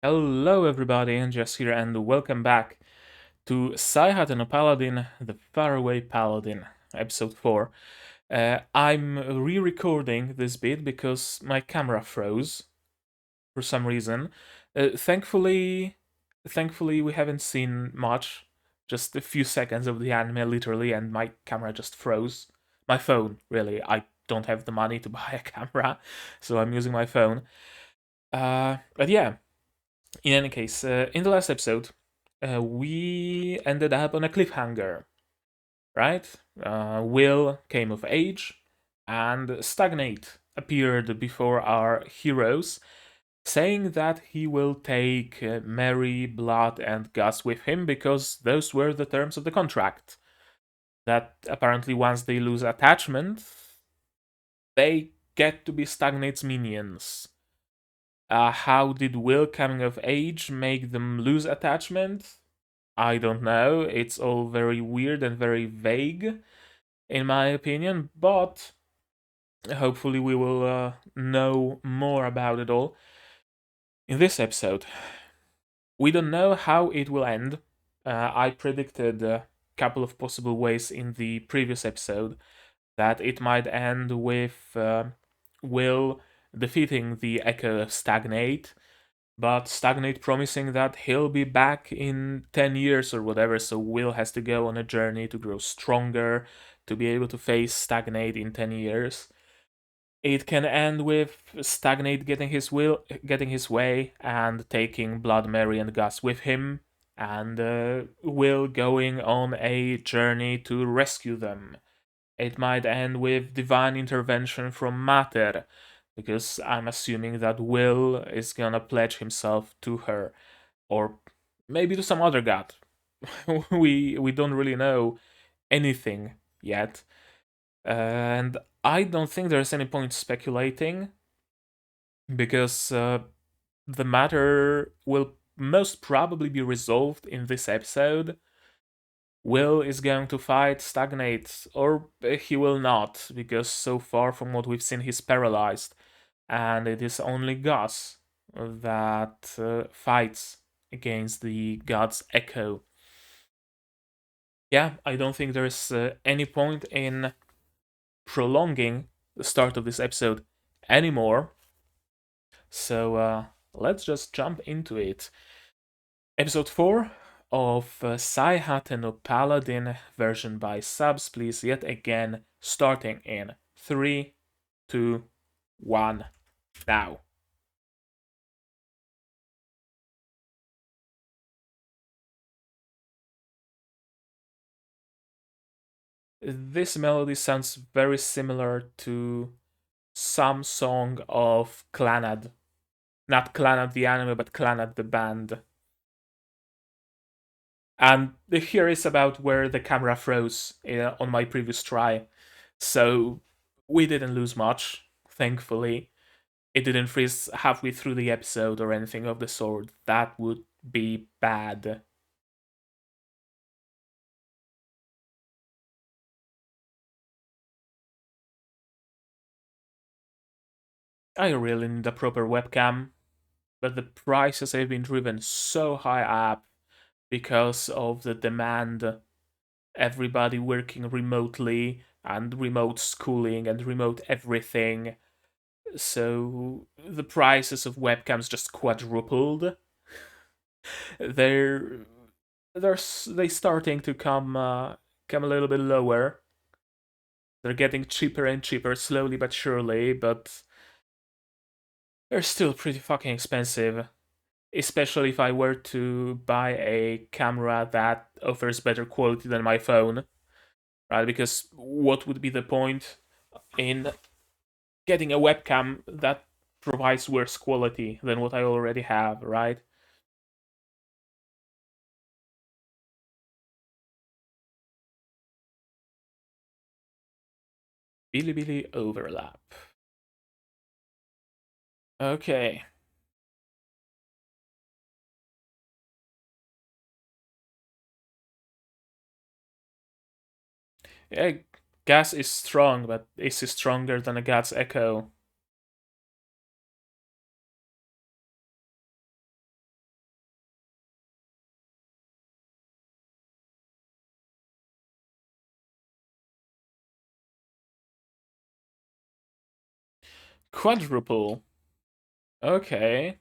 Hello everybody, and Jess here, and welcome back to Hearty Paladin, the Faraway Paladin, episode 4. I'm re-recording this bit because my camera froze for some reason. Thankfully we haven't seen much, just a few seconds of the anime literally, and my camera just froze. My phone, really. I don't have the money to buy a camera, so I'm using my phone. But yeah, in any case, in the last episode, we ended up on a cliffhanger, right? Will came of age, and Stagnate appeared before our heroes, saying that he will take Mary, Blood, and Gus with him because those were the terms of the contract. That apparently, once they lose attachment, they get to be Stagnate's minions. How did Will coming of age make them lose attachment? I don't know. It's all very weird and very vague, in my opinion, but hopefully we will know more about it all in this episode. We don't know how it will end. I predicted a couple of possible ways in the previous episode that it might end with Will defeating the Echo of Stagnate, but Stagnate promising that he'll be back in 10 years or whatever, so Will has to go on a journey to grow stronger, to be able to face Stagnate in 10 years. It can end with Stagnate getting his way and taking Blood Mary and Gus with him, and Will going on a journey to rescue them. It might end with divine intervention from Mater, because I'm assuming that Will is gonna pledge himself to her, or maybe to some other god. we don't really know anything yet, and I don't think there's any point speculating, because the matter will most probably be resolved in this episode. Will is going to fight Stagnate, or he will not, because so far from what we've seen, he's paralyzed, and it is only Gus that fights against the god's echo. Yeah, I don't think there's any point in prolonging the start of this episode anymore, so let's just jump into it. Episode 4 of Saihaten no Paladin, version by subs, please, yet again, starting in 3, 2, 1, now. This melody sounds very similar to some song of Clannad. Not Clannad the anime, but Clannad the band. And here is about where the camera froze on my previous try. So we didn't lose much, thankfully. It didn't freeze halfway through the episode or anything of the sort. That would be bad. I really need a proper webcam, but the prices have been driven so high up because of the demand, everybody working remotely and remote schooling and remote everything. So the prices of webcams just quadrupled. They're they starting to come a little bit lower. They're getting cheaper and cheaper slowly but surely, but they're still pretty fucking expensive. Especially if I were to buy a camera that offers better quality than my phone, right? Because what would be the point in getting a webcam that provides worse quality than what I already have, right? Bilibili overlap. Okay. Yeah, gas is strong, but is it stronger than a gas echo? Quadruple. Okay.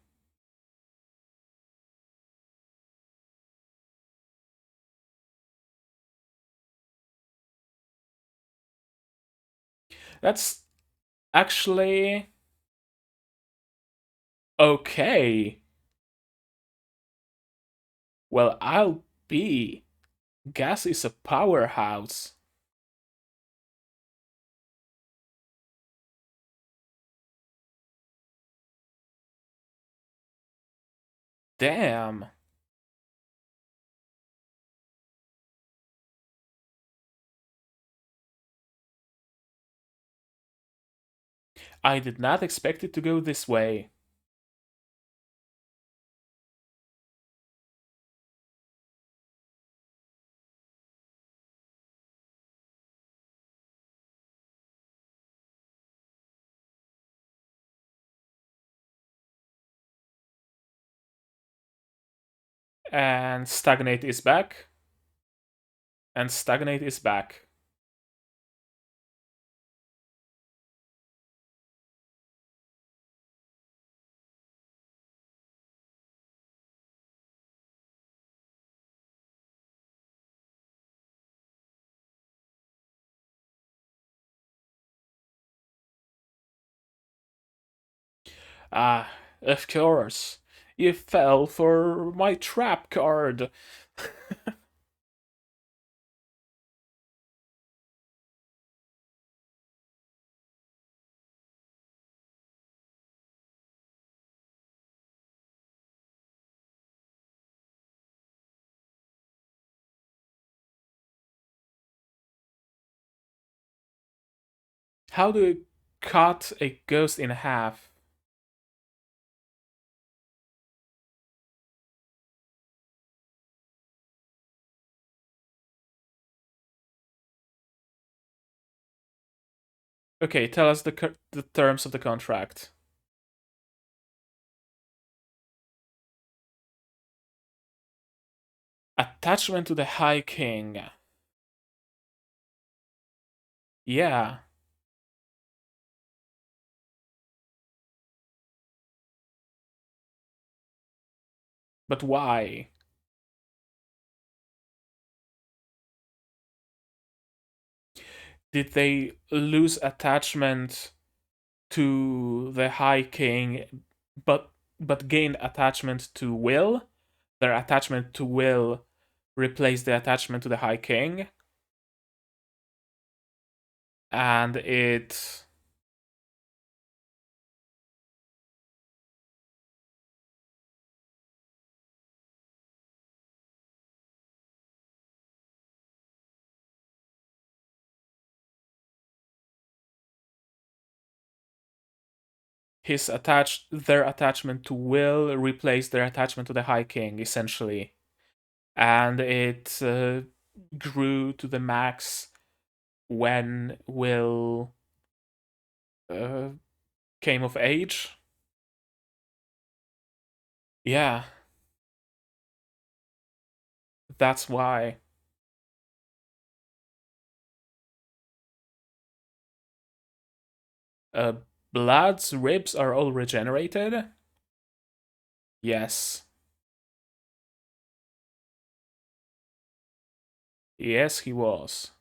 That's actually okay. Well, I'll be. Gas is a powerhouse. Damn. I did not expect it to go this way. And stagnate is back. And stagnate is back. Ah, of course. You fell for my trap card. How do you cut a ghost in half? Okay, tell us the terms of the contract. Attachment to the High King. Yeah, but why? Did they lose attachment to the High King, but gained attachment to Will? Their attachment to Will replaced the attachment to the High King, and it. Their attachment to Will replaced their attachment to the High King, essentially, and it grew to the max when Will uh, came of age. Yeah, that's why. Uh, Blood's ribs are all regenerated. Yes, yes, he was.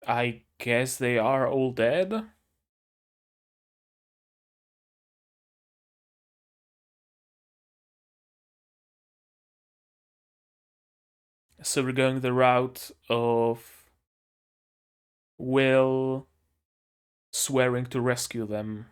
I guess they are all dead. So we're going the route of Will swearing to rescue them.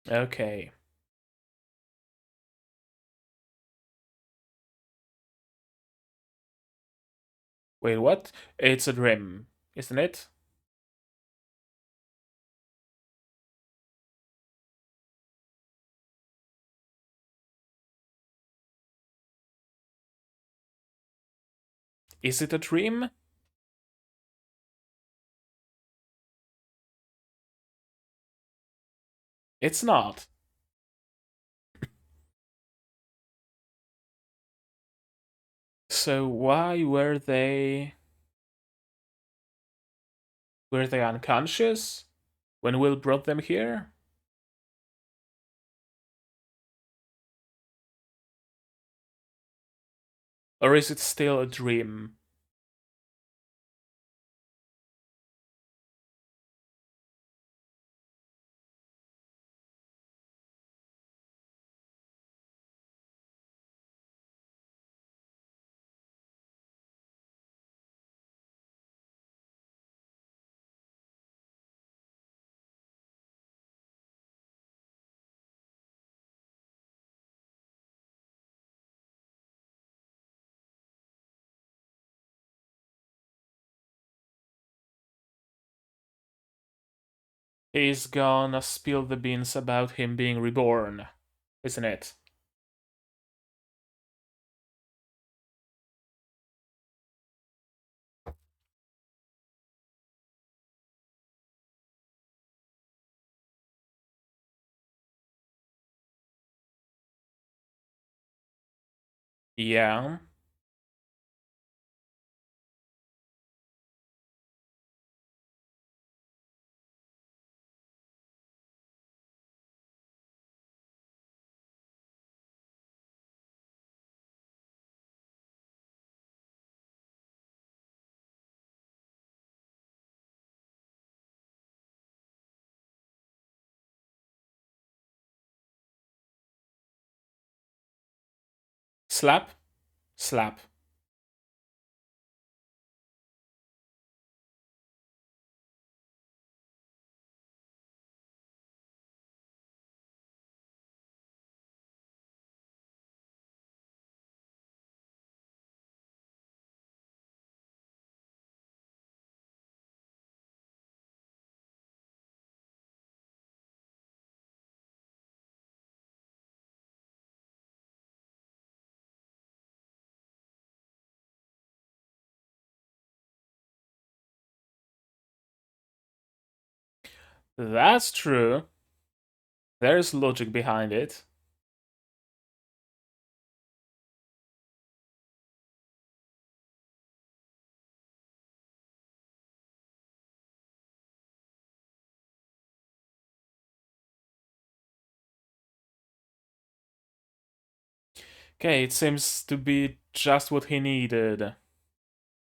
Okay. Wait, what? It's a dream, isn't it? Is it a dream? It's not. So why were they unconscious when Will brought them here? Or is it still a dream? He's gonna spill the beans about him being reborn, isn't it? Yeah. Slap? Slap. That's true. There's logic behind it. Okay, it seems to be just what he needed.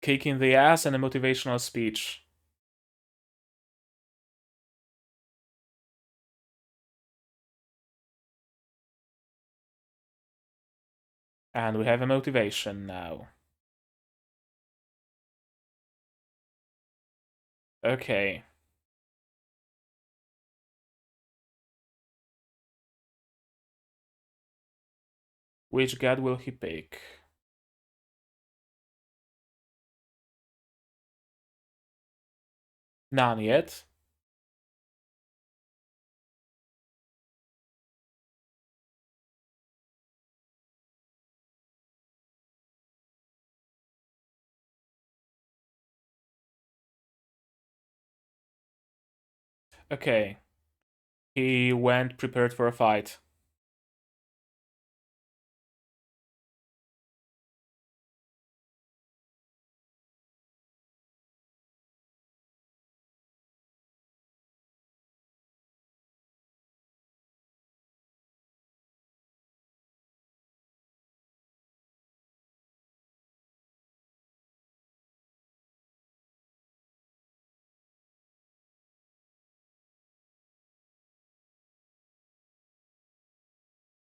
Kick in the ass and a motivational speech. And we have a motivation now. Okay. Which god will he pick? None yet. Okay. He went prepared for a fight.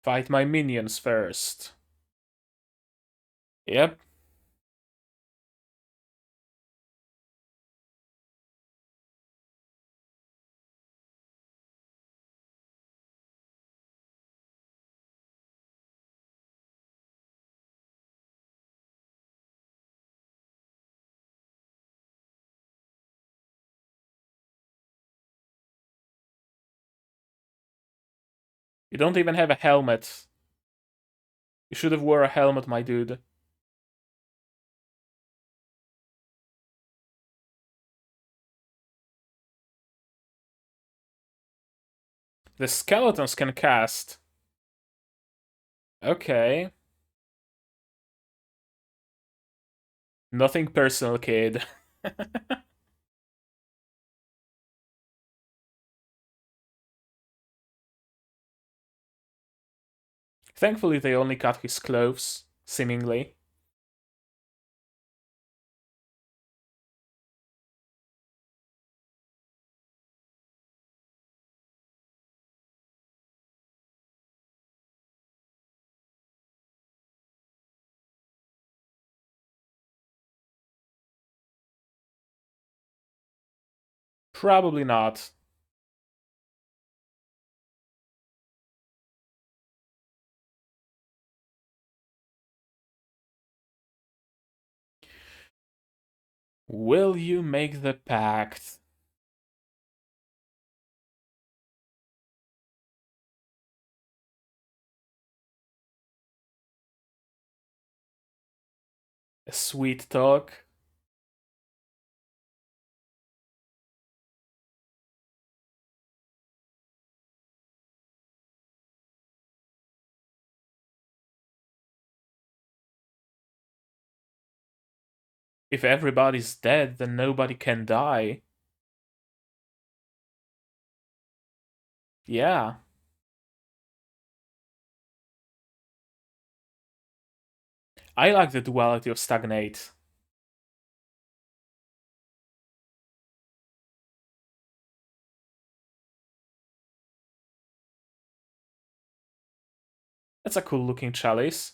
Fight my minions first. Yep. You don't even have a helmet. You should have wore a helmet, my dude. The skeletons can cast. Okay. Nothing personal, kid. Thankfully, they only cut his clothes, seemingly. Probably not. Will you make the pact? A sweet talk? If everybody's dead, then nobody can die. Yeah. I like the duality of stagnate. That's a cool looking chalice.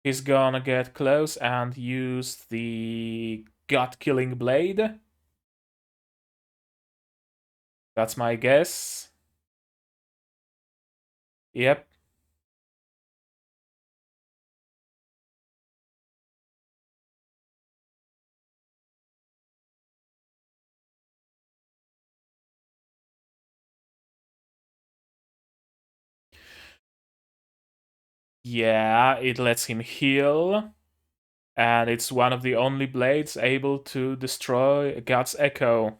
He's gonna get close and use the gut-killing blade. That's my guess. Yep. Yeah, it lets him heal. And it's one of the only blades able to destroy God's Echo.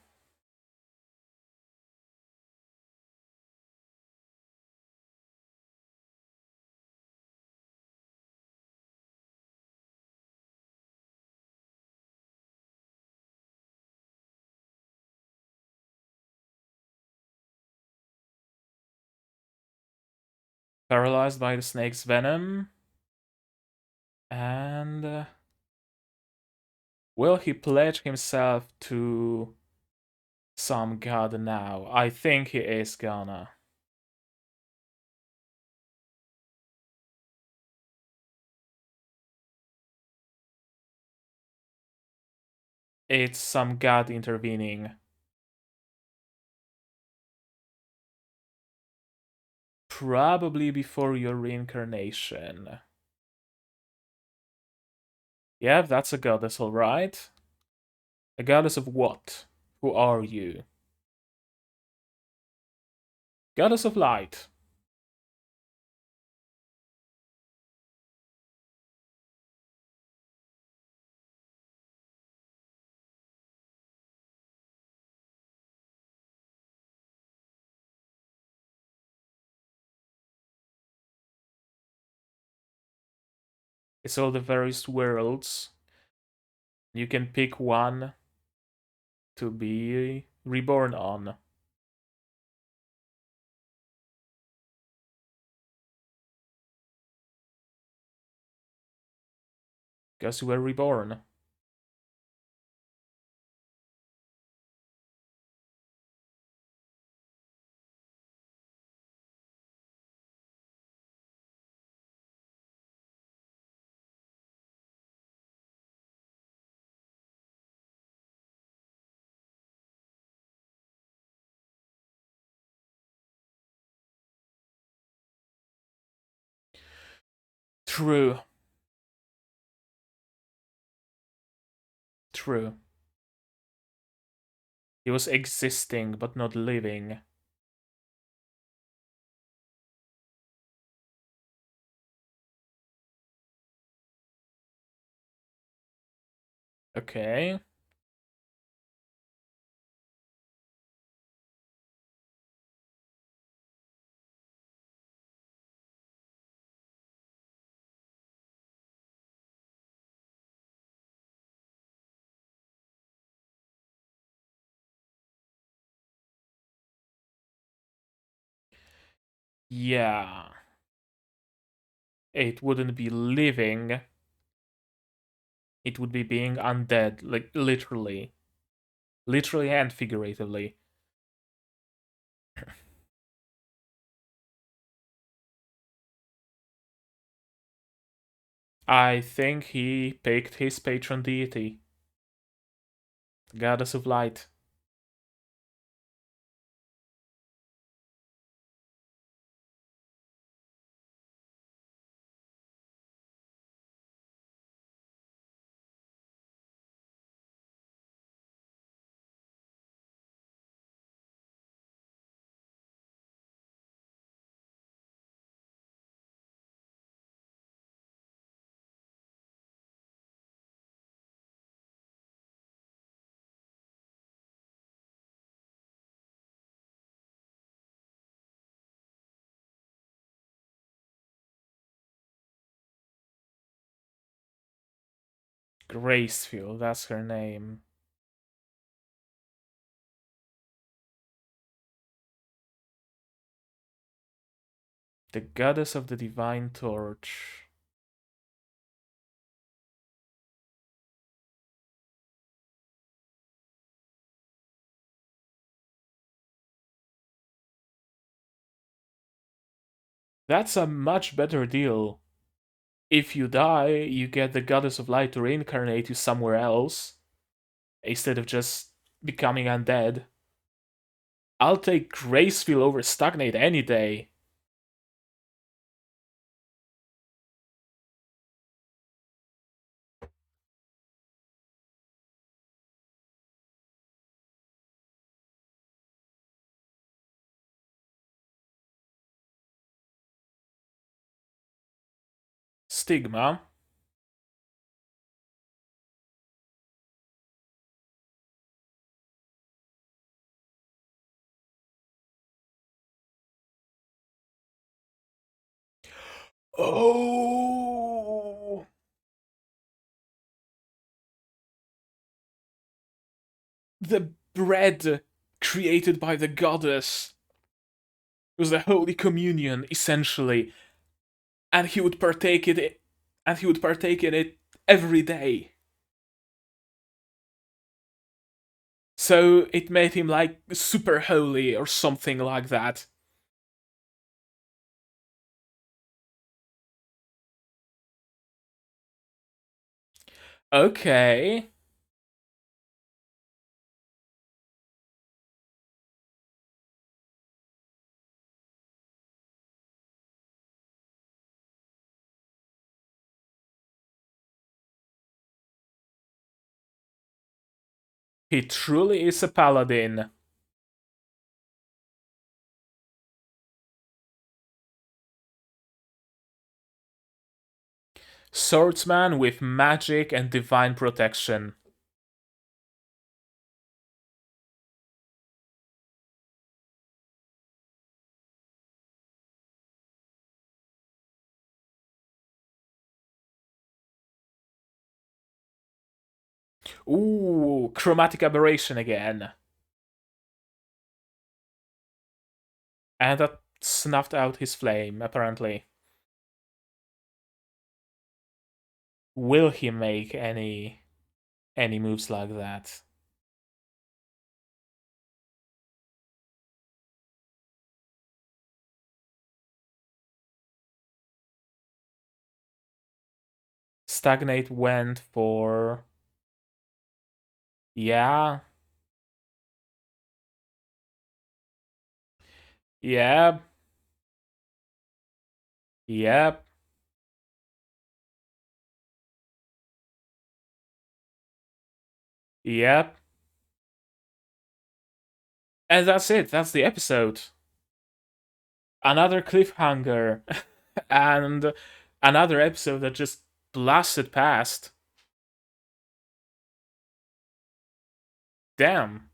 Paralyzed by the snake's venom. And will he pledge himself to some god now? I think he is gonna. It's some god intervening. Probably before your reincarnation. Yeah, that's a goddess, alright. A goddess of what? Who are you? Goddess of light. It's all the various worlds. You can pick one to be reborn on. Guess you were reborn. True. True. He was existing, but not living. Okay. Yeah. It wouldn't be living, it would be being undead, like literally. Literally and figuratively. I think he picked his patron deity, goddess of light. Graceful, that's her name. The goddess of the divine torch. That's a much better deal. If you die, you get the goddess of light to reincarnate you somewhere else, instead of just becoming undead. I'll take graceful over stagnate any day. Stigma. Oh, the bread created by the goddess was the Holy Communion, essentially, and he would partake it, and he would partake in it every day. So it made him like super holy or something like that. Okay. He truly is a paladin. Swordsman with magic and divine protection. Ooh, chromatic aberration again. And that snuffed out his flame, apparently. Will he make any moves like that? Stagnate went for, yeah, yep, yep, yep. And that's it. That's the episode. Another cliffhanger. And another episode that just blasted past. Damn.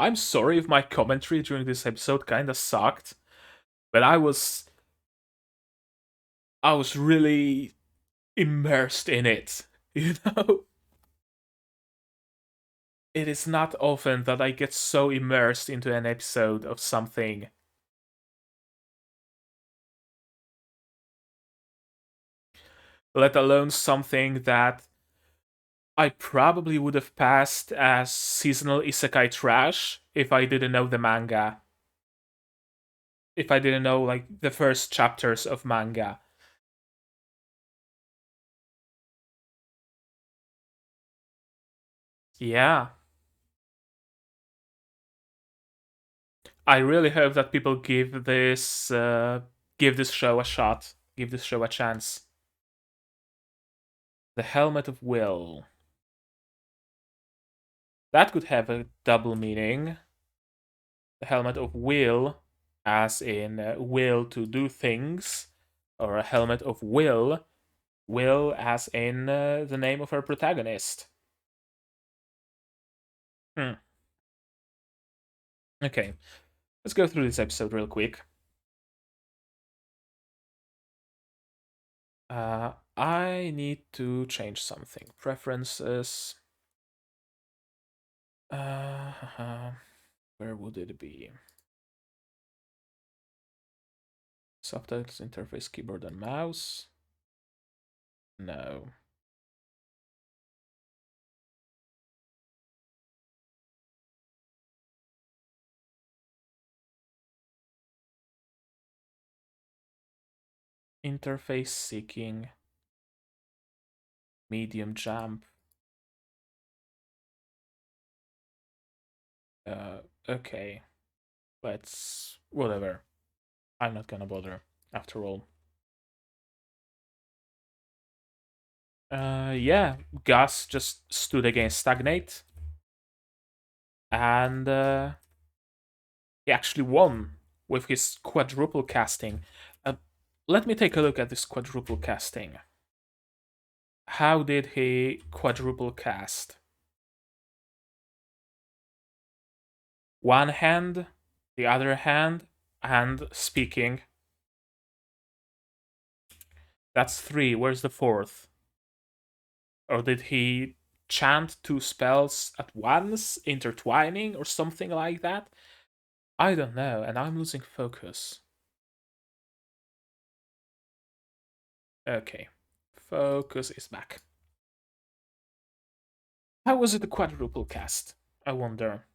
I'm sorry if my commentary during this episode kinda sucked, but I was really immersed in it, you know? It is not often that I get so immersed into an episode of something. Let alone something that I probably would have passed as seasonal isekai trash if I didn't know the manga. If I didn't know, like, the first chapters of manga. Yeah. I really hope that people give this show a shot. Give this show a chance. The Helmet of Will. That could have a double meaning. The Helmet of Will, as in will to do things, or a Helmet of Will as in the name of our protagonist. Hmm. Okay, let's go through this episode real quick. I need to change something. Preferences. Where would it be? Subtitles, interface, keyboard, and mouse. No. Interface seeking. Medium jump. Okay. Let's. Whatever. I'm not gonna bother, after all. Yeah. Gus just stood against Stagnate. And he actually won with his quadruple casting. Uh, Let me take a look at this quadruple casting. How did he quadruple cast? One hand, the other hand, and speaking. That's three. Where's the fourth? Or did he chant two spells at once, intertwining, or something like that? I don't know, and I'm losing focus. Okay, focus is back. How was it a quadruple cast? I wonder.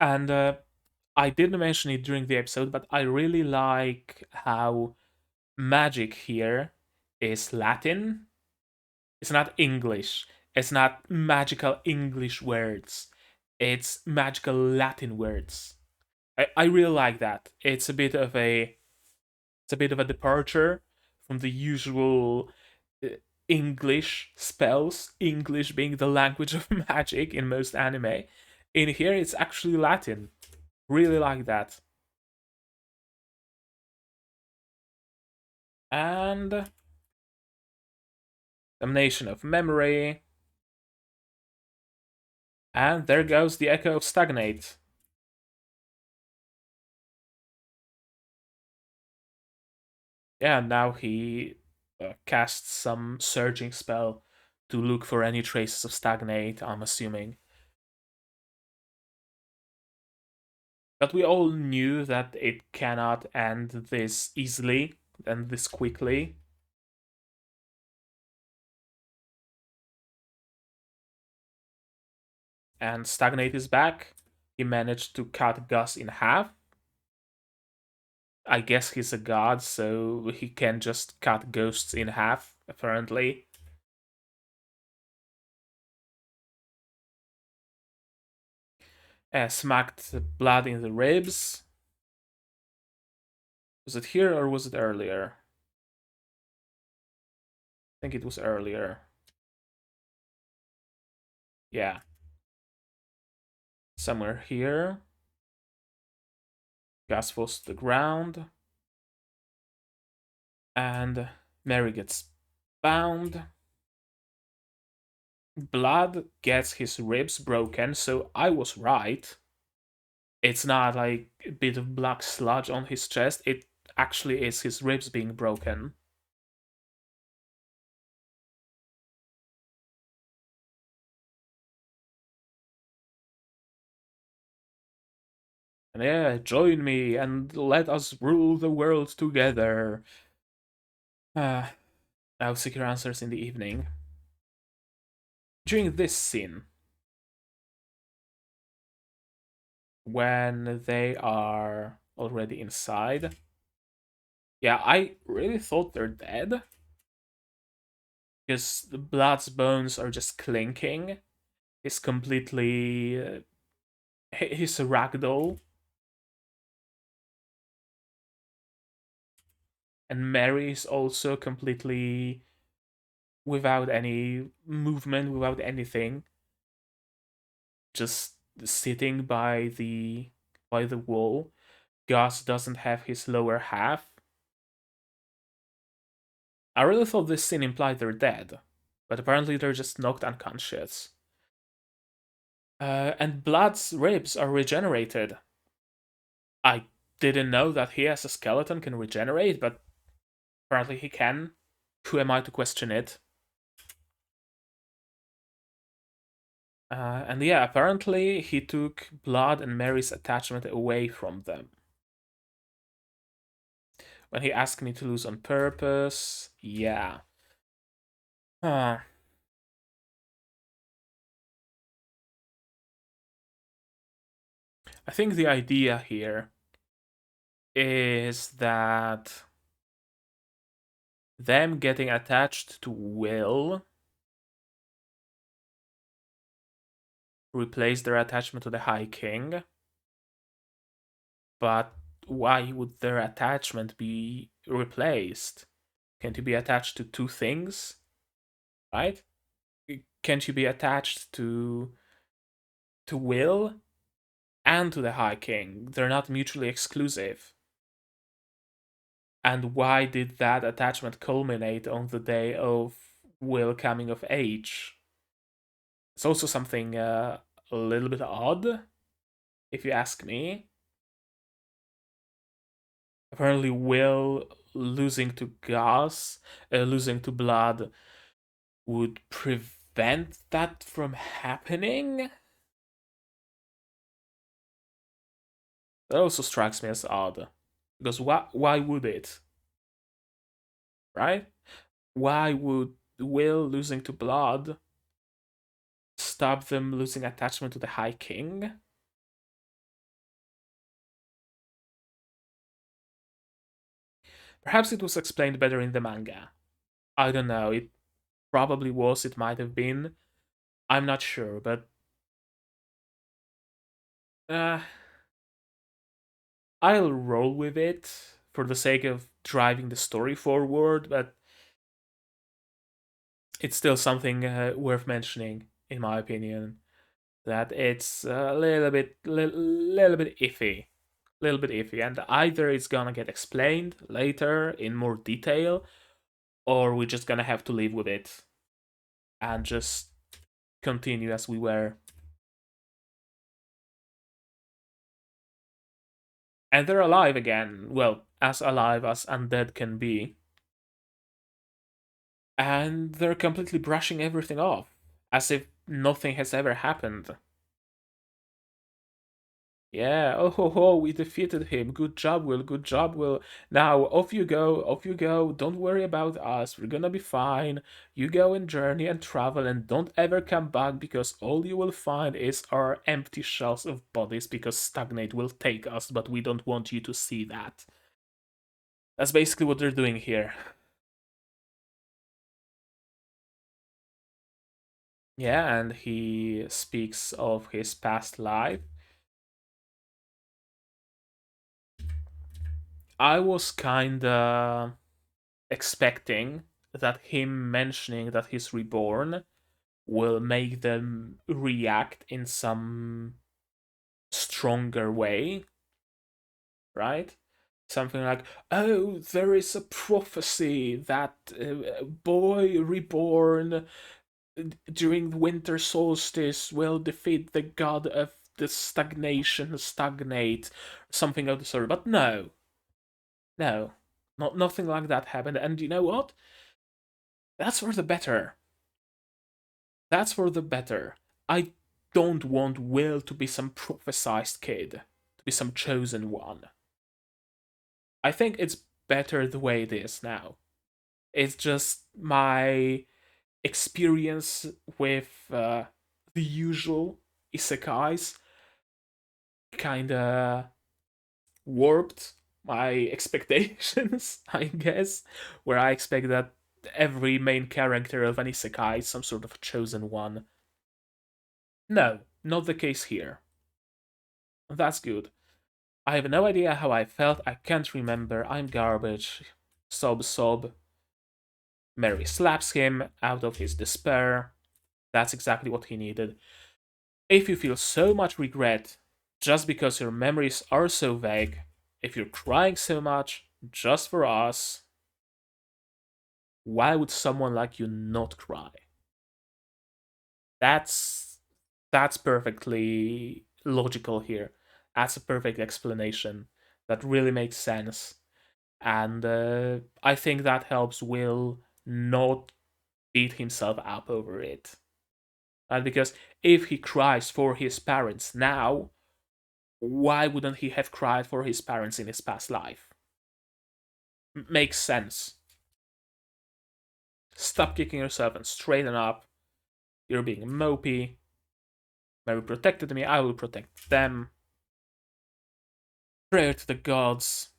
And I didn't mention it during the episode, but I really like how magic here is Latin. It's not English. It's not magical English words. It's magical Latin words. I really like that. It's a bit of a departure from the usual uh, English spells, English being the language of magic in most anime. In here, it's actually Latin. Really like that. And damnation of memory. And there goes the echo of stagnate. Yeah, now he casts some surging spell to look for any traces of stagnate, I'm assuming. But we all knew that it cannot end this easily and this quickly. And stagnate is back. He managed to cut Gus in half. I guess he's a god, so he can just cut ghosts in half, apparently. Smacked blood in the ribs. Was it here or was it earlier? I think it was earlier. Yeah. Somewhere here. Gus falls to the ground. And Mary gets bound. Blood gets his ribs broken, so I was right. It's not like a bit of black sludge on his chest, it actually is his ribs being broken. And yeah, join me and let us rule the world together. Ah, I'll seek your answers in the evening. During this scene, when they are already inside, yeah, I really thought they're dead. Because the Blood's bones are just clinking. He's completely. He's a ragdoll. And Mary is also completely without any movement, without anything, just sitting by the wall. Gus doesn't have his lower half. I really thought this scene implied they're dead, but apparently they're just knocked unconscious. And Blood's ribs are regenerated. I didn't know that he as a skeleton can regenerate, but apparently he can. Who am I to question it? And yeah, apparently he took Blood and Mary's attachment away from them. When he asked me to lose on purpose, yeah. Huh. I think the idea here is that them getting attached to Will replace their attachment to the High King. But why would their attachment be replaced? Can't you be attached to two things? Right? Can't you be attached to Will and to the High King? They're not mutually exclusive. And why did that attachment culminate on the day of Will coming of age? It's also something a little bit odd, if you ask me. Apparently, Will losing to Gus, losing to Blood, would prevent that from happening. That also strikes me as odd. Because why would it? Right? Why would Will losing to Blood stop them losing attachment to the High King? Perhaps it was explained better in the manga. I don't know. It probably was, it might have been. I'm not sure, but uh, I'll roll with it for the sake of driving the story forward, but it's still something worth mentioning, in my opinion. That it's a little bit iffy, little bit iffy, and either it's gonna get explained later in more detail, or we're just gonna have to live with it and just continue as we were. And they're alive again. Well, as alive as undead can be. And they're completely brushing everything off, as if nothing has ever happened. Yeah, oh ho ho, we defeated him. Good job, Will. Good job, Will. Now, off you go, off you go. Don't worry about us. We're gonna be fine. You go and journey and travel and don't ever come back because all you will find is our empty shells of bodies because Stagnate will take us, but we don't want you to see that. That's basically what they're doing here. Yeah, and he speaks of his past life. I was kinda expecting that him mentioning that he's reborn will make them react in some stronger way, right? Something like, oh, there is a prophecy that boy reborn during the winter solstice will defeat the god of the stagnation, stagnate, something of the sort. But no, no, nothing like that happened. And you know what? That's for the better. That's for the better. I don't want Will to be some prophesized kid, to be some chosen one. I think it's better the way it is now. It's just my experience with the usual isekais kinda warped my expectations, I guess, where I expect that every main character of an isekai is some sort of chosen one. No, not the case here. That's good. I have no idea how I felt, I can't remember, I'm garbage. Sob sob. Mary slaps him out of his despair. That's exactly what he needed. If you feel so much regret just because your memories are so vague, if you're crying so much just for us, why would someone like you not cry? That's that's perfectly logical here. That's a perfect explanation. That really makes sense. And I think that helps Will not beat himself up over it. And because if he cries for his parents now, why wouldn't he have cried for his parents in his past life? Makes sense. Stop kicking yourself and straighten up. You're being mopey. Mary protected me, I will protect them. Prayer to the gods.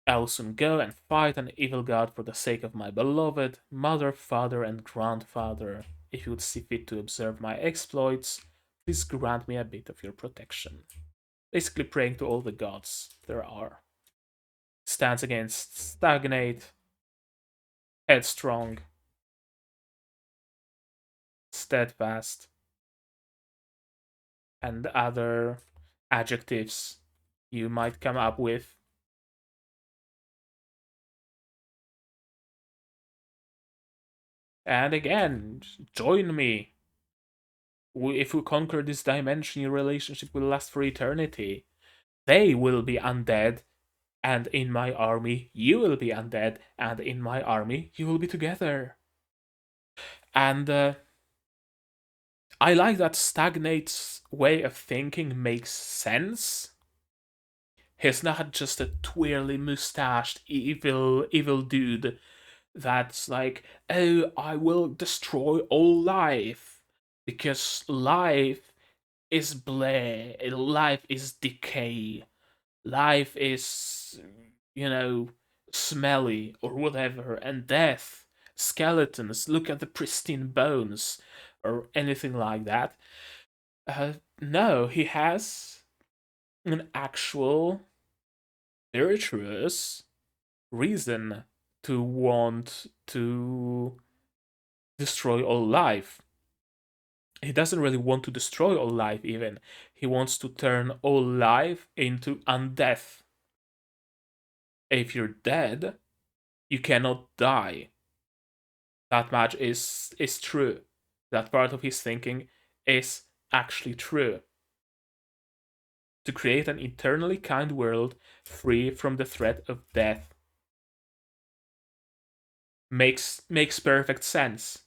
I will soon go and fight an evil god for the sake of my beloved mother, father, and grandfather. If you would see fit to observe my exploits, please grant me a bit of your protection. Basically praying to all the gods there are. Stands against stagnate, headstrong, steadfast, and other adjectives you might come up with. And again, join me. If we conquer this dimension, your relationship will last for eternity. They will be undead, and in my army, you will be undead, and in my army, you will be together. And I like that Stagnate's way of thinking makes sense. He's not just a twirly mustached evil dude that's like, oh, I will destroy all life because life is bleh, life is decay, life is, smelly or whatever, and death, skeletons, look at the pristine bones, or anything like that. No, he has an actual virtuous reason to want to destroy all life. He doesn't really want to destroy all life, even. He wants to turn all life into undeath. If you're dead, you cannot die. That much is true. That part of his thinking is actually true. To create an eternally kind world free from the threat of death makes perfect sense.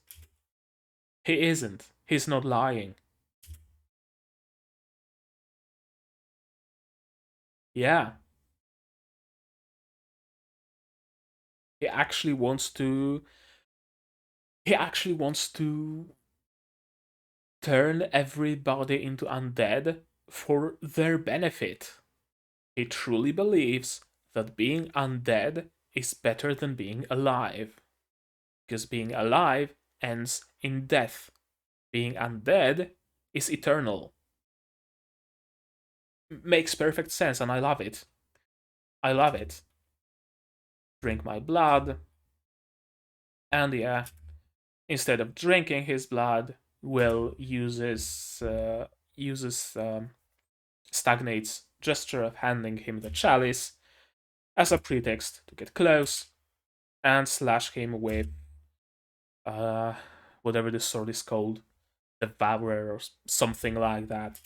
He isn't. He's not lying. Yeah. He actually wants to he actually wants to turn everybody into undead for their benefit. He truly believes that being undead is better than being alive. Because being alive ends in death. Being undead is eternal. Makes perfect sense, and I love it. I love it. Drink my blood. And yeah, instead of drinking his blood, Will uses Stagnate's gesture of handing him the chalice as a pretext to get close and slash him with uh whatever this sword is called, Devourer or something like that.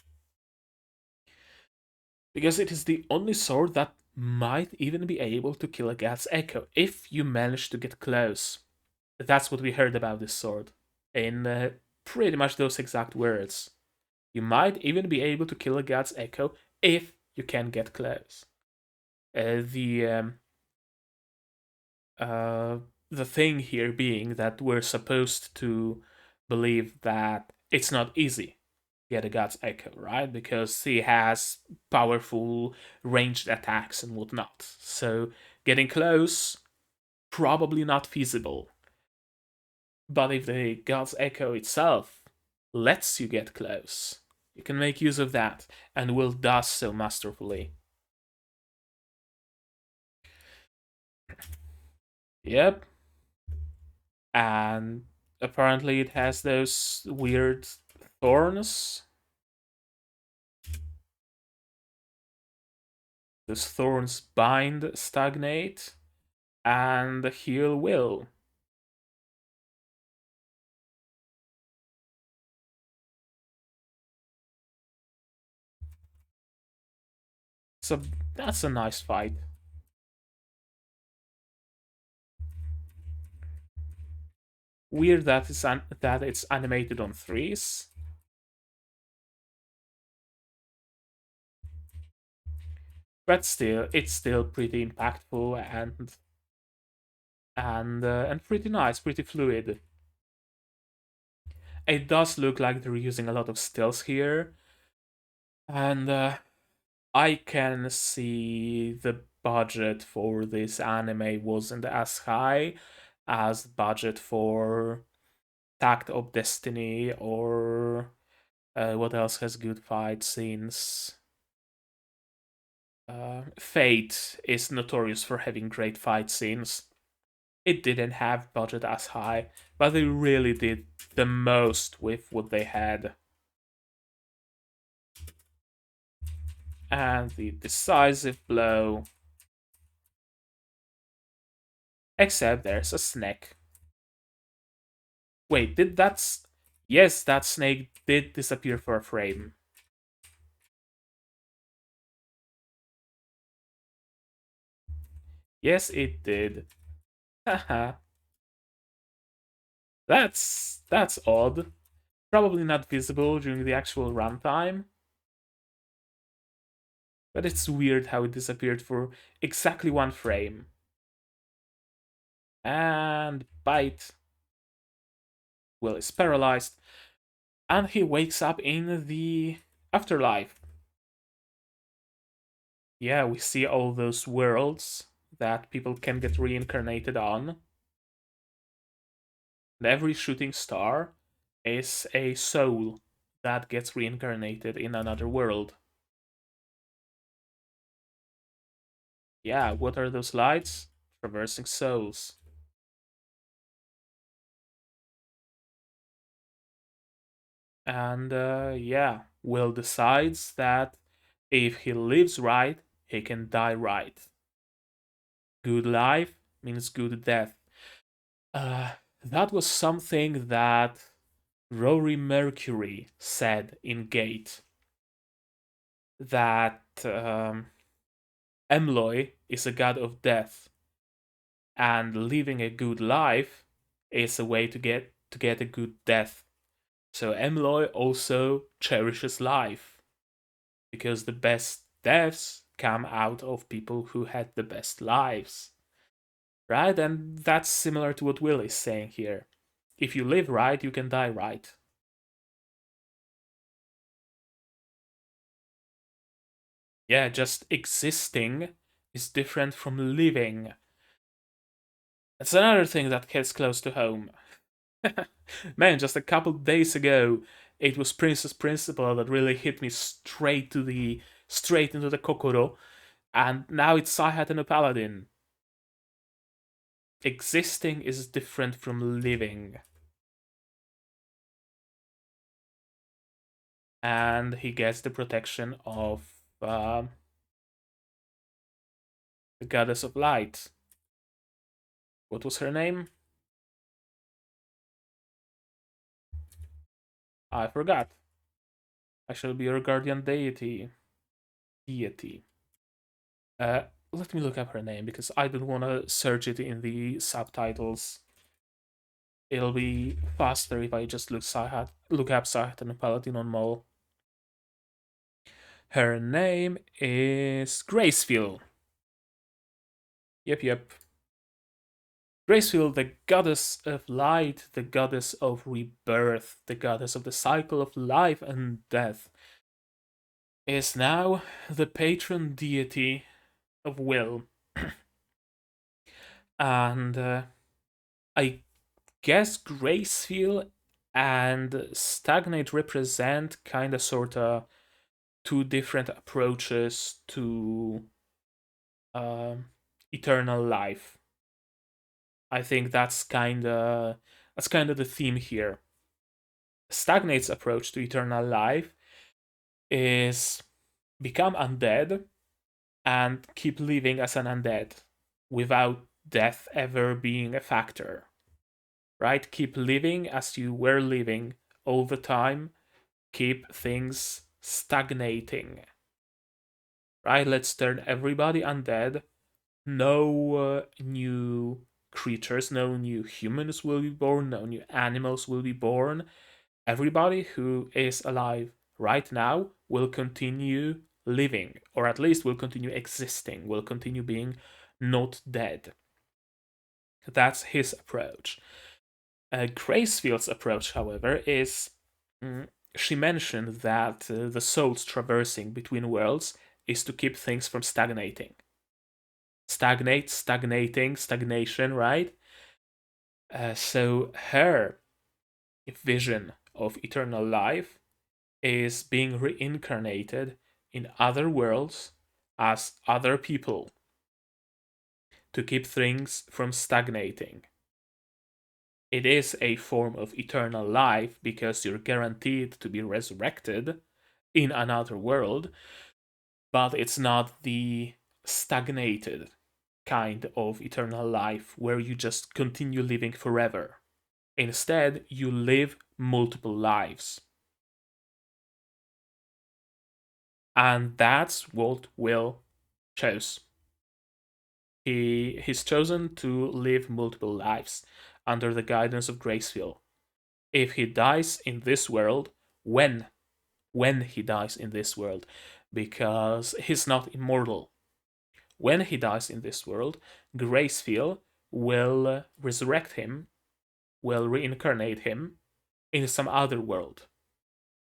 Because it is the only sword that might even be able to kill a God's Echo if you manage to get close. That's what we heard about this sword in pretty much those exact words. You might even be able to kill a God's Echo if you can get close. Uh, the um, uh, the thing here being that we're supposed to believe that it's not easy to get a God's Echo, right? Because he has powerful ranged attacks and whatnot. So getting close, probably not feasible. But if the God's Echo itself lets you get close, you can make use of that, and will does so masterfully. Yep. And apparently it has those weird thorns. Those thorns bind, stagnate, and heal will. So that's a nice fight. Weird that it's animated on threes, but still, it's still pretty impactful and pretty nice, pretty fluid. It does look like they're using a lot of stills here, and I can see the budget for this anime wasn't as high as budget for Tact of Destiny or what else has good fight scenes. Fate is notorious for having great fight scenes. It didn't have budget as high, but they really did the most with what they had. And the decisive blow. Except there's a snake. Wait, did that... Yes, that snake did disappear for a frame. Yes, it did. Haha. That's odd. Probably not visible during the actual runtime. But it's weird how it disappeared for exactly one frame. And bite. Will is paralyzed. And he wakes up in the afterlife. Yeah, we see all those worlds that people can get reincarnated on. And every shooting star is a soul that gets reincarnated in another world. Yeah, what are those lights? Traversing souls. And yeah, Will decides that if he lives right, he can die right. Good life means good death. Uh, that was something that Rory Mercury said in Gate. That Emloy is a god of death, and living a good life is a way to get a good death. So Emloy also cherishes life because the best deaths come out of people who had the best lives. Right? And that's similar to what Will is saying here. If you live right, you can die right. Yeah, just existing is different from living. That's another thing that hits close to home. Man, just a couple days ago, it was Princess Principle that really hit me straight into the kokoro, and now it's Saihat and a Paladin. Existing is different from living. And he gets the protection of the goddess of light. What was her name? I forgot. I shall be your guardian deity. Deity. Uh, Let me look up her name because I don't want to search it in the subtitles. It'll be faster if I just look up Sahatan Paladin on Mole. Her name is Graceful. Yep. Graceful, the goddess of light, the goddess of rebirth, the goddess of the cycle of life and death, is now the patron deity of will. And I guess Graceful and Stagnate represent kind of sort of two different approaches to eternal life. I think that's kind of the theme here. Stagnate's approach to eternal life is become undead and keep living as an undead without death ever being a factor. Right? Keep living as you were living all the time. Keep things stagnating. Right? Let's turn everybody undead. No new creatures, no new humans will be born, no new animals will be born. Everybody who is alive right now will continue living, or at least will continue existing, will continue being not dead. That's his approach. Gracefield's approach, however, is she mentioned that the souls traversing between worlds is to keep things from stagnating. Stagnating, stagnation, right? So her vision of eternal life is being reincarnated in other worlds as other people to keep things from stagnating. It is a form of eternal life because you're guaranteed to be resurrected in another world, but it's not the stagnated kind of eternal life where you just continue living forever. Instead, you live multiple lives. And that's what Will chose. He's chosen to live multiple lives under the guidance of Graceful. If he dies in this world, when he dies in this world, because he's not immortal. When he dies in this world, Graceful will resurrect him, will reincarnate him in some other world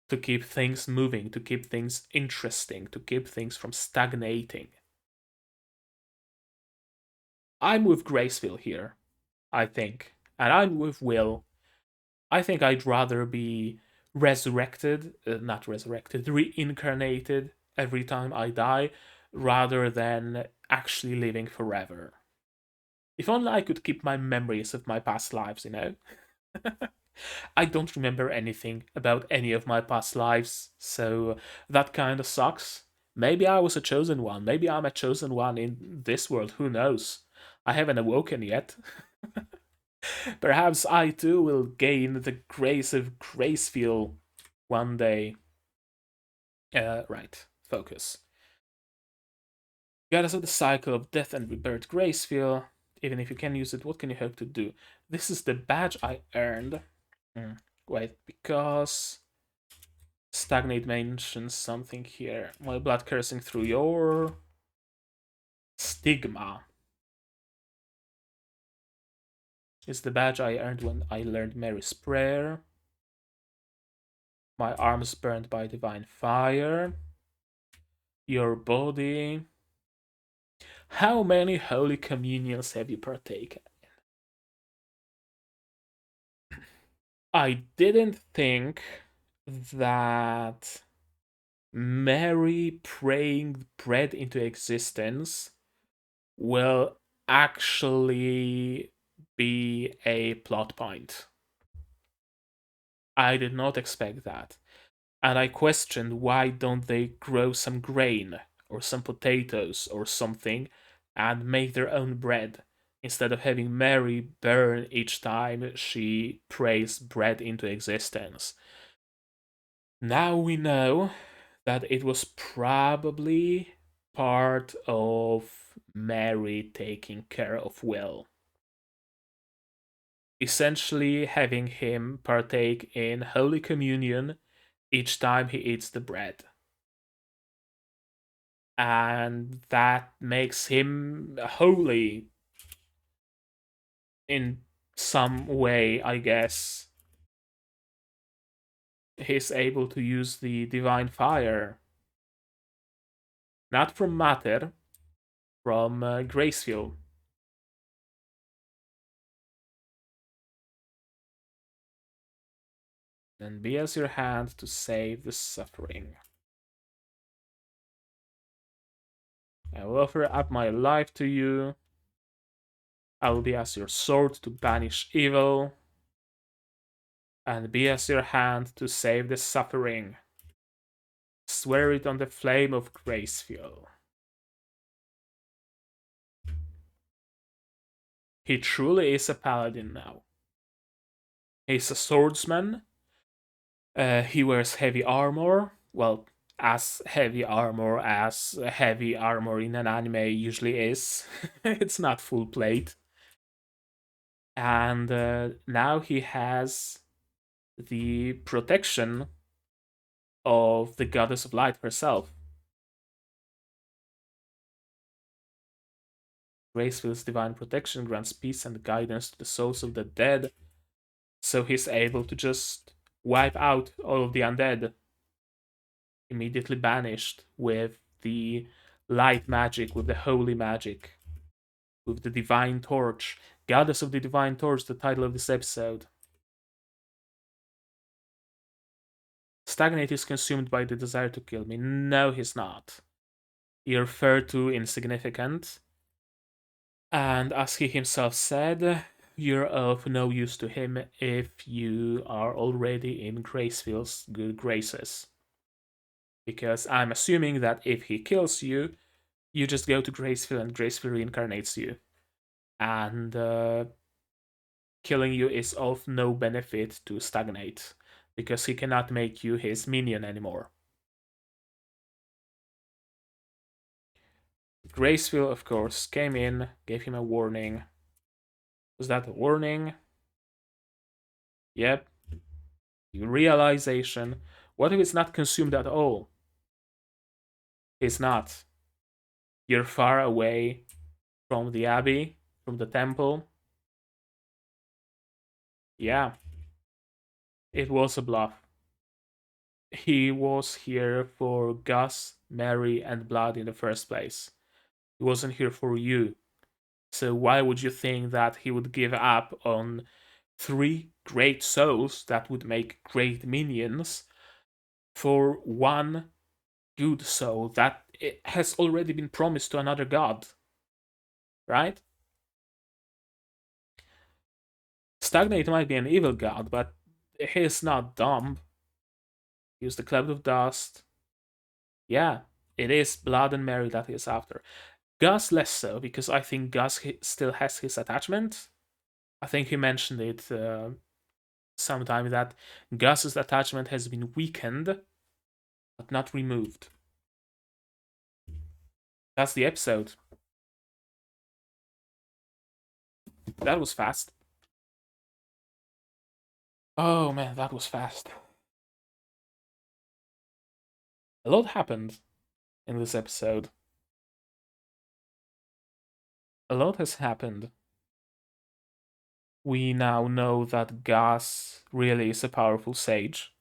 to keep things moving, to keep things interesting, to keep things from stagnating. I'm with Graceful here, I think. And I'm with Will. I think I'd rather be not resurrected, reincarnated every time I die, rather than actually living forever. If only I could keep my memories of my past lives, you know? I don't remember anything about any of my past lives, so that kind of sucks. Maybe I was a chosen one. Maybe I'm a chosen one in this world. Who knows? I haven't awoken yet. Perhaps I too will gain the grace of Graceful one day. Right. Focus. Goddess of the cycle of death and rebirth, Graceful. Even if you can use it, what can you hope to do? This is the badge I earned. Wait, because Stagnate mentions something here. My blood cursing through your stigma is the badge I earned when I learned Mary's Prayer. My arms burned by divine fire. Your body. How many holy communions have you partaken? I didn't think that Mary praying bread into existence will actually be a plot point. I did not expect that. And I questioned why don't they grow some grain or some potatoes or something and make their own bread instead of having Mary burn each time she prays bread into existence. Now we know that it was probably part of Mary taking care of Will, essentially having him partake in Holy Communion each time he eats the bread. And that makes him holy in some way, I guess. He's able to use the divine fire, not from matter, from graceful. And be as your hand to save the suffering. I will offer up my life to you. I will be as your sword to banish evil, and be as your hand to save the suffering. Swear it on the flame of graceful. He truly is a paladin now. He's a swordsman. He wears heavy armor. Well, as heavy armor as heavy armor in an anime usually is. It's not full plate. And now he has the protection of the goddess of light herself. Graceful's divine protection grants peace and guidance to the souls of the dead, so he's able to just wipe out all of the undead, immediately banished with the light magic, with the holy magic, with the divine torch. Goddess of the divine torch, the title of this episode. Stagnate is consumed by the desire to kill me. No, he's not. He referred to insignificant. And as he himself said, you're of no use to him if you are already in Graceful's good graces. Because I'm assuming that if he kills you, you just go to Graceful and Graceful reincarnates you. And killing you is of no benefit to Stagnate, because he cannot make you his minion anymore. Graceful, of course, came in, gave him a warning. Was that a warning? Yep. Realization. What if it's not consumed at all? It's not. You're far away from the abbey, from the temple. Yeah, it was a bluff. He was here for Gus, Mary, and Blood in the first place. He wasn't here for you. So why would you think that he would give up on 3 great souls that would make great minions for one good soul that it has already been promised to another god? Right? Stagnate might be an evil god, but he is not dumb. Use the cloud of dust. Yeah, it is Blood and Mary that he is after. Gus less so, because I think Gus still has his attachment. I think he mentioned it sometime that Gus's attachment has been weakened, but not removed. That's the episode. That was fast. Oh man, that was fast. A lot happened in this episode. A lot has happened. We now know that Gus really is a powerful sage,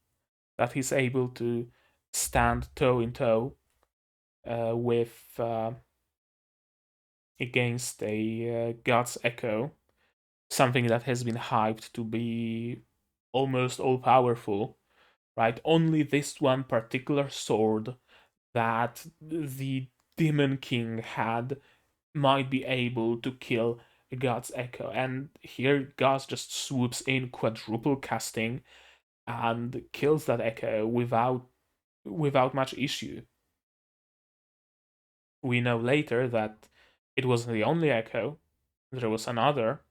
that he's able to stand toe in toe with against a God's Echo, something that has been hyped to be almost all powerful, right? Only this one particular sword that the Demon King had might be able to kill God's Echo. And here God just swoops in, quadruple casting, and kills that Echo without much issue. We know later that it wasn't the only Echo. There was another.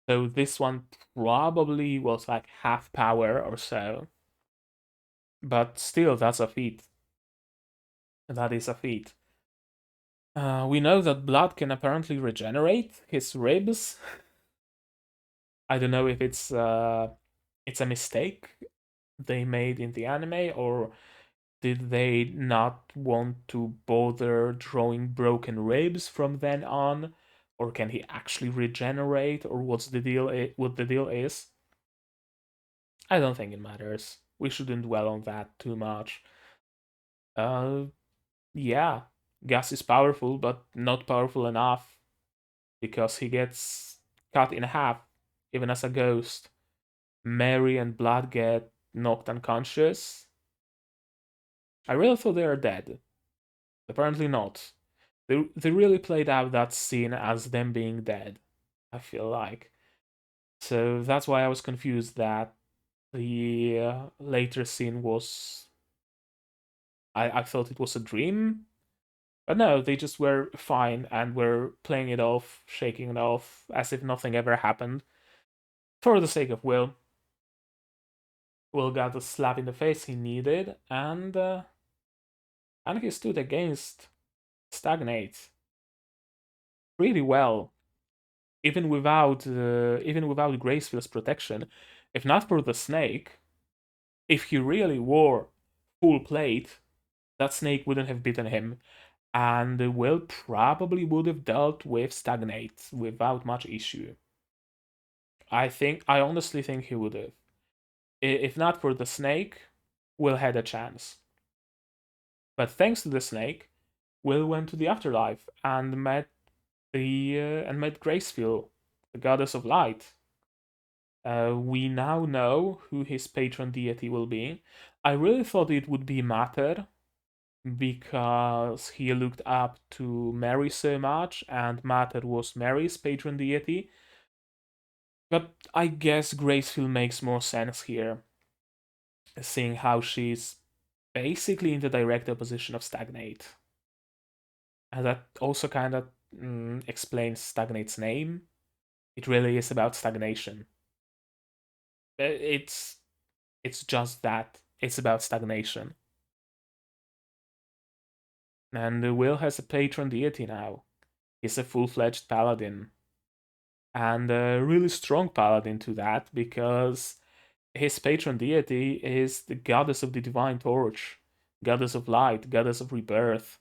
So this one probably was like half power or so. But still, that's a feat. That is a feat. We know that blood can apparently regenerate his ribs. I don't know if it's a mistake they made in the anime, or did they not want to bother drawing broken ribs from then on, or can he actually regenerate, or what's the deal? What the deal is? I don't think it matters. We shouldn't dwell on that too much. Uh, yeah, Gus is powerful, but not powerful enough because he gets cut in half, even as a ghost. Mary and Blood get knocked unconscious. I really thought they are dead. Apparently not. They really played out that scene as them being dead, I feel like. So that's why I was confused that the later scene was. I thought it was a dream. But no, they just were fine and were playing it off, shaking it off, as if nothing ever happened. For the sake of Will. Will got the slap in the face he needed, and he stood against Stagnate really well, even without Graceful's protection. If not for the snake, if he really wore full plate, that snake wouldn't have bitten him, and Will probably would have dealt with Stagnate without much issue. I honestly think he would have. If not for the snake, Will had a chance. But thanks to the snake, Will went to the afterlife and met Graceful, the goddess of light. We now know who his patron deity will be. I really thought it would be Mater because he looked up to Mary so much, and Mater was Mary's patron deity. But I guess Graceful makes more sense here, seeing how she's basically in the direct opposition of Stagnate. And that also kind of explains Stagnate's name. It really is about stagnation. It's just that. It's about stagnation. And Will has a patron deity now. He's a full-fledged paladin. And a really strong paladin to that, because his patron deity is the goddess of the divine torch, goddess of light, goddess of rebirth.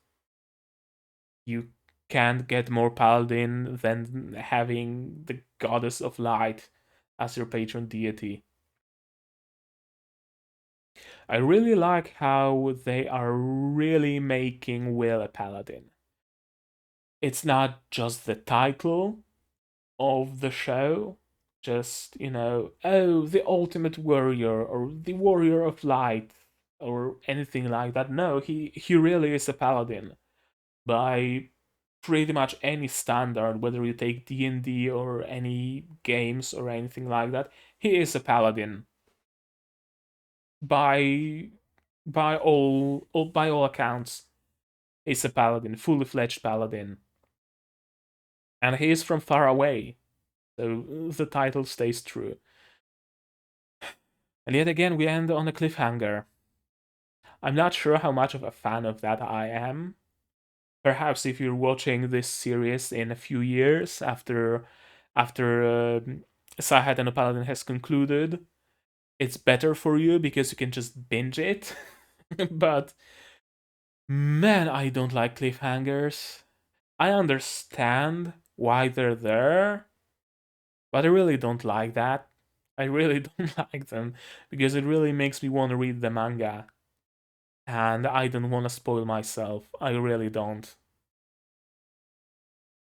You can't get more paladin than having the goddess of light as your patron deity. I really like how they are really making Will a paladin. It's not just the title of the show, just, oh, the ultimate warrior or the warrior of light or anything like that. No, he really is a paladin by pretty much any standard, whether you take D&D or any games or anything like that. He is a paladin by by all accounts. He's a paladin, fully fledged paladin, and he is from far away, so the title stays true. And yet again, we end on a cliffhanger. I'm not sure how much of a fan of that I am. Perhaps if you're watching this series in a few years after Sahat and the Paladin has concluded, it's better for you because you can just binge it. But man, I don't like cliffhangers. I understand why they're there, but I really don't like that. I really don't like them because it really makes me want to read the manga. And I don't want to spoil myself. I really don't.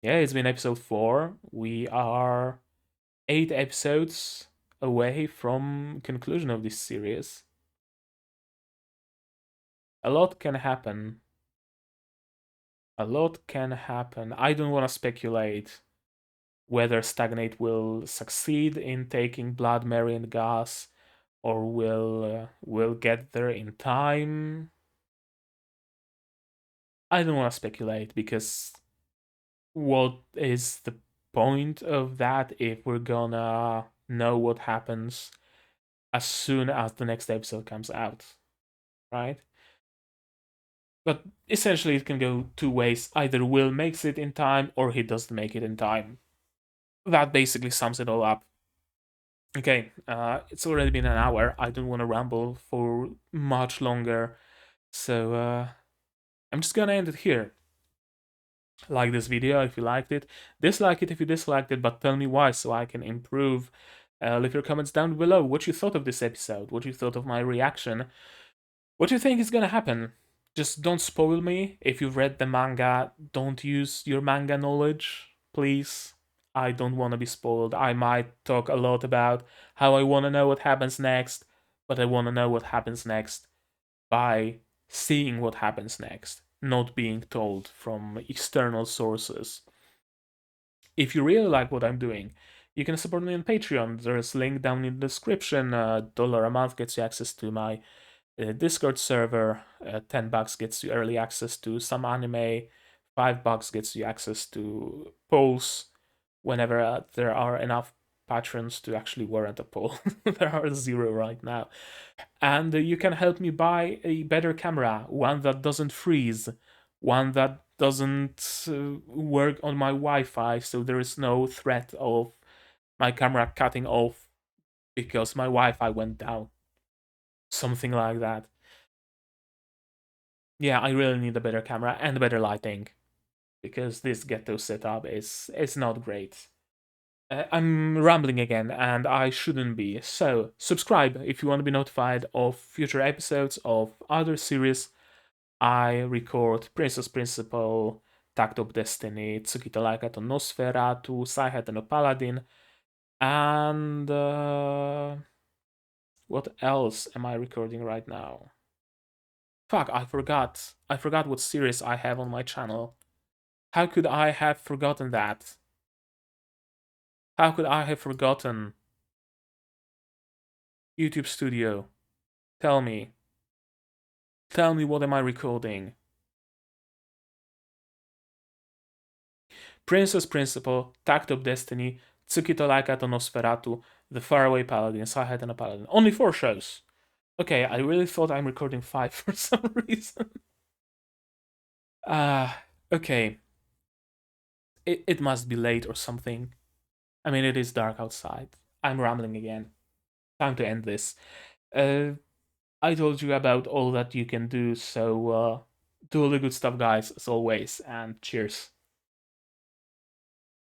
Yeah, it's been episode 4. We are 8 episodes away from conclusion of this series. A lot can happen. A lot can happen. I don't want to speculate whether Stagnate will succeed in taking Blood, Mary, and Gas, or will get there in time. I don't want to speculate because what is the point of that if we're gonna know what happens as soon as the next episode comes out? right? But essentially, it can go two ways. Either Will makes it in time, or he doesn't make it in time. That basically sums it all up. Okay, it's already been an hour. I don't want to ramble for much longer, so I'm just gonna end it here. Like this video if you liked it, dislike it if you disliked it, but tell me why so I can improve. Leave your comments down below what you thought of this episode, what you thought of my reaction, what you think is gonna happen. Just don't spoil me. If you've read the manga, don't use your manga knowledge, please. I don't want to be spoiled. I might talk a lot about how I want to know what happens next, but I want to know what happens next by seeing what happens next, not being told from external sources. If you really like what I'm doing, you can support me on Patreon. There's a link down in the description. $1 a month gets you access to my Discord server. $10 gets you early access to some anime. $5 gets you access to polls whenever there are enough patrons to actually warrant a poll. There are 0 right now. And you can help me buy a better camera, one that doesn't freeze, one that doesn't work on my Wi-Fi, so there is no threat of my camera cutting off because my Wi-Fi went down. Something like that. Yeah, I really need a better camera and better lighting because this ghetto setup is not great. I'm rambling again, and I shouldn't be. So, subscribe if you want to be notified of future episodes of other series I record: Princess Principle, Tact of Destiny, Tsukito Laikato Nosferatu, Faraway Paladin, and what else am I recording right now? Fuck, I forgot. I forgot what series I have on my channel. How could I have forgotten that? How could I have forgotten? YouTube Studio, tell me. Tell me what am I recording? Princess Principle, Tact of Destiny, Tsukito Laikato Nosferatu, The Faraway Paladin, Faraway Paladin. Only 4 shows. Okay, I really thought I'm recording 5 for some reason. Okay. It must be late or something. I mean, it is dark outside. I'm rambling again. Time to end this. I told you about all that you can do, so do all the good stuff, guys, as always, and cheers.